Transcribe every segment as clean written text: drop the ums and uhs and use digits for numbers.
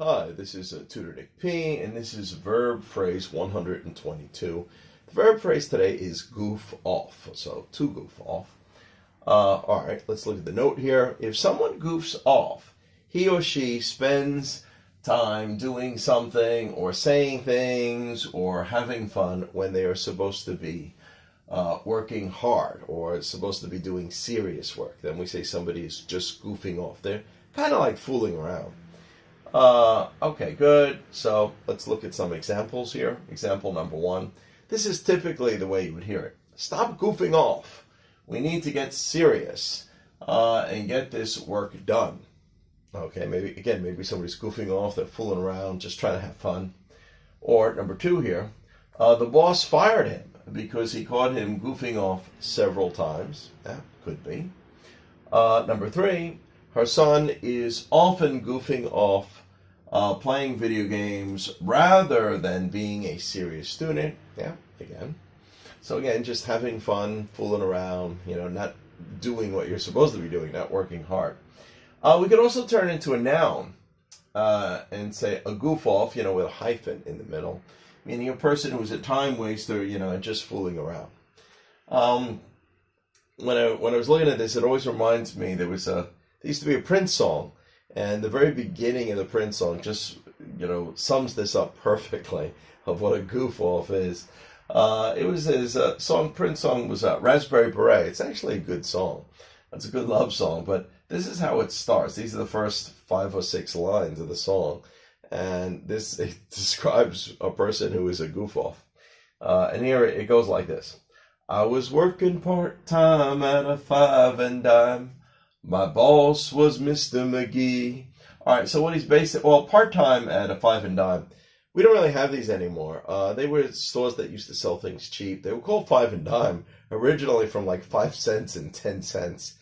Hi, this is Tutor Nick P, and this is verb phrase 122. The verb phrase today is goof off, so to goof off. All right, let's look at the note here. If someone goofs off, he or she spends time doing something or saying things or having fun when they are supposed to be working hard or supposed to be doing serious work. Then we say somebody is just goofing off. They're kind of like fooling around. Okay, good. So let's look at some examples here. Example number one. This is typically the way you would hear it. Stop goofing off. We need to get serious and get this work done. Okay, maybe somebody's goofing off. They're fooling around, just trying to have fun. Or number two here. The boss fired him because he caught him goofing off several times. Yeah, could be. Number three. Her son is often goofing off playing video games rather than being a serious student. Yeah, again. So again, just having fun, fooling around, not doing what you're supposed to be doing, not working hard. We could also turn it into a noun and say a goof off, with a hyphen in the middle, meaning a person who's a time waster, and just fooling around. When I was looking at this, it always reminds me there used to be a Prince song, and the very beginning of the Prince song just, sums this up perfectly of what a goof-off is. It was his Prince song was Raspberry Beret. It's actually a good song. It's a good love song, but this is how it starts. These are the first 5 or 6 lines of the song, and it describes a person who is a goof-off. And here it goes like this. I was working part-time at a 5 and dime. My boss was Mr. McGee. All right, so what he's part-time at a 5 and dime. We don't really have these anymore. They were stores that used to sell things cheap. They were called 5 and dime, originally from like 5 cents and 10 cents.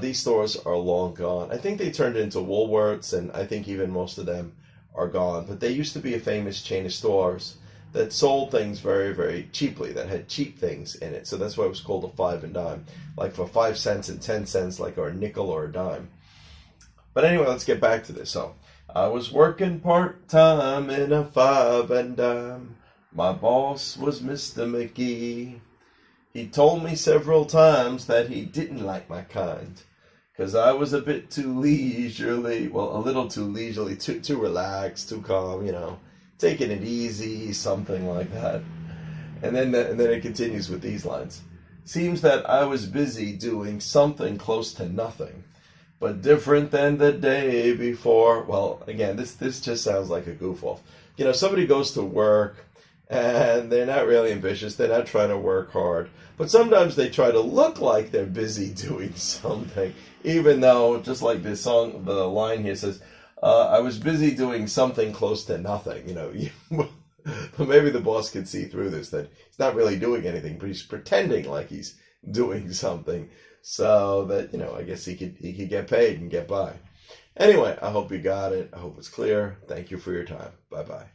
These stores are long gone. I think they turned into Woolworths, and I think even most of them are gone. But they used to be a famous chain of stores that sold things very, very cheaply, that had cheap things in it. So that's why it was called a 5 and dime, like for 5 cents and 10 cents, like a nickel or a dime. But anyway, let's get back to this. So, I was working part-time in a 5 and dime. My boss was Mr. McGee. He told me several times that he didn't like my kind, 'cause I was a bit too leisurely, a little too leisurely, too relaxed, too calm, taking it easy, something like that. And then it continues with these lines. Seems that I was busy doing something close to nothing, but different than the day before. Well, again, this just sounds like a goof off. Somebody goes to work and they're not really ambitious. They're not trying to work hard. But sometimes they try to look like they're busy doing something, even though, just like this song, the line here says, I was busy doing something close to nothing, But maybe the boss could see through this, that he's not really doing anything, but he's pretending like he's doing something so that, I guess he could get paid and get by. Anyway, I hope you got it. I hope it's clear. Thank you for your time. Bye-bye.